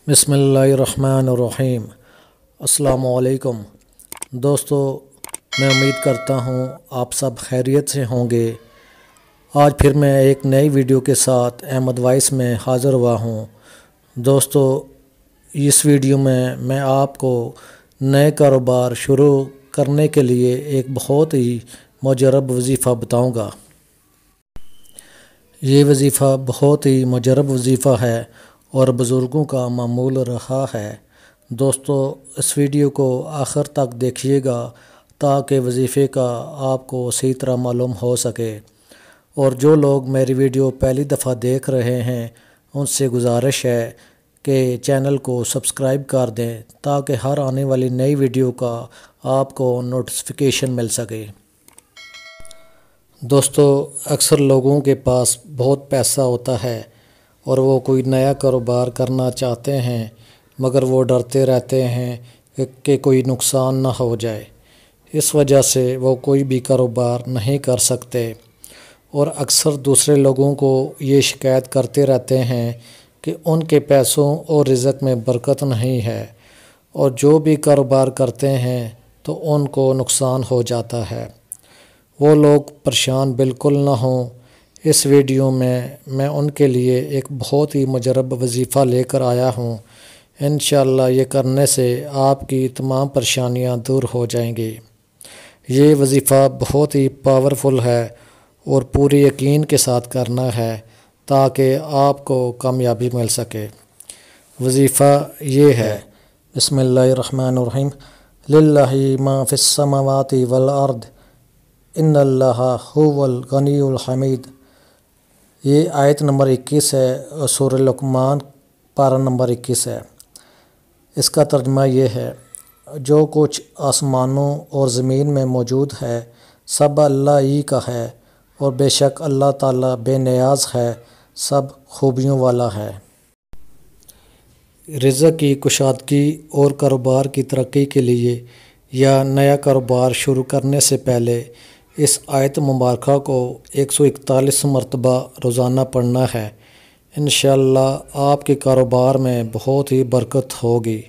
بسم اللہ الرحمن الرحیم۔ السلام علیکم دوستو، میں امید کرتا ہوں آپ سب خیریت سے ہوں گے۔ آج پھر میں ایک نئی ویڈیو کے ساتھ احمد وائس میں حاضر ہوا ہوں۔ دوستو، اس ویڈیو میں آپ کو نئے کاروبار شروع کرنے کے لیے ایک بہت ہی مجرب وظیفہ بتاؤں گا۔ یہ وظیفہ بہت ہی مجرب وظیفہ ہے اور بزرگوں کا معمول رہا ہے۔ دوستو، اس ویڈیو کو آخر تک دیکھیے گا تاکہ وظیفے کا آپ کو صحیح طرح معلوم ہو سکے، اور جو لوگ میری ویڈیو پہلی دفعہ دیکھ رہے ہیں ان سے گزارش ہے کہ چینل کو سبسکرائب کر دیں تاکہ ہر آنے والی نئی ویڈیو کا آپ کو نوٹیفیکیشن مل سکے۔ دوستو، اکثر لوگوں کے پاس بہت پیسہ ہوتا ہے اور وہ کوئی نیا کاروبار کرنا چاہتے ہیں، مگر وہ ڈرتے رہتے ہیں کہ کوئی نقصان نہ ہو جائے۔ اس وجہ سے وہ کوئی بھی کاروبار نہیں کر سکتے، اور اکثر دوسرے لوگوں کو یہ شکایت کرتے رہتے ہیں کہ ان کے پیسوں اور رزق میں برکت نہیں ہے، اور جو بھی کاروبار کرتے ہیں تو ان کو نقصان ہو جاتا ہے۔ وہ لوگ پریشان بالکل نہ ہوں۔ اس ویڈیو میں ان کے لیے ایک بہت ہی مجرب وظیفہ لے کر آیا ہوں۔ انشاءاللہ یہ کرنے سے آپ کی تمام پریشانیاں دور ہو جائیں گی۔ یہ وظیفہ بہت ہی پاورفل ہے اور پوری یقین کے ساتھ کرنا ہے تاکہ آپ کو کامیابی مل سکے۔ وظیفہ یہ ہے، بسم اللہ الرحمن الرحیم، للہ ما فی السماوات والارض ان اللہ هو الغنی الحمید۔ یہ آیت نمبر 21 ہے، سورہ لقمان پارہ نمبر 21 ہے۔ اس کا ترجمہ یہ ہے، جو کچھ آسمانوں اور زمین میں موجود ہے سب اللہ ہی کا ہے، اور بے شک اللہ تعالیٰ بے نیاز ہے، سب خوبیوں والا ہے۔ رزق کی کشادگی اور کاروبار کی ترقی کے لیے یا نیا کاروبار شروع کرنے سے پہلے اس آیت مبارکہ کو 141 مرتبہ روزانہ پڑھنا ہے۔ انشاءاللہ آپ کے کاروبار میں بہت ہی برکت ہوگی،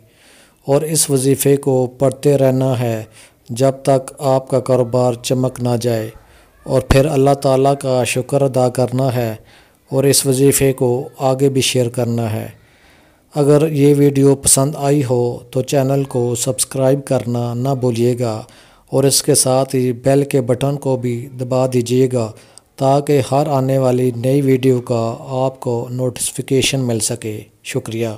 اور اس وظیفے کو پڑھتے رہنا ہے جب تک آپ کا کاروبار چمک نہ جائے، اور پھر اللہ تعالیٰ کا شکر ادا کرنا ہے اور اس وظیفے کو آگے بھی شیئر کرنا ہے۔ اگر یہ ویڈیو پسند آئی ہو تو چینل کو سبسکرائب کرنا نہ بھولیے گا، اور اس کے ساتھ ہی بیل کے بٹن کو بھی دبا دیجیے گا تاکہ ہر آنے والی نئی ویڈیو کا آپ کو نوٹیفیکیشن مل سکے۔ شکریہ۔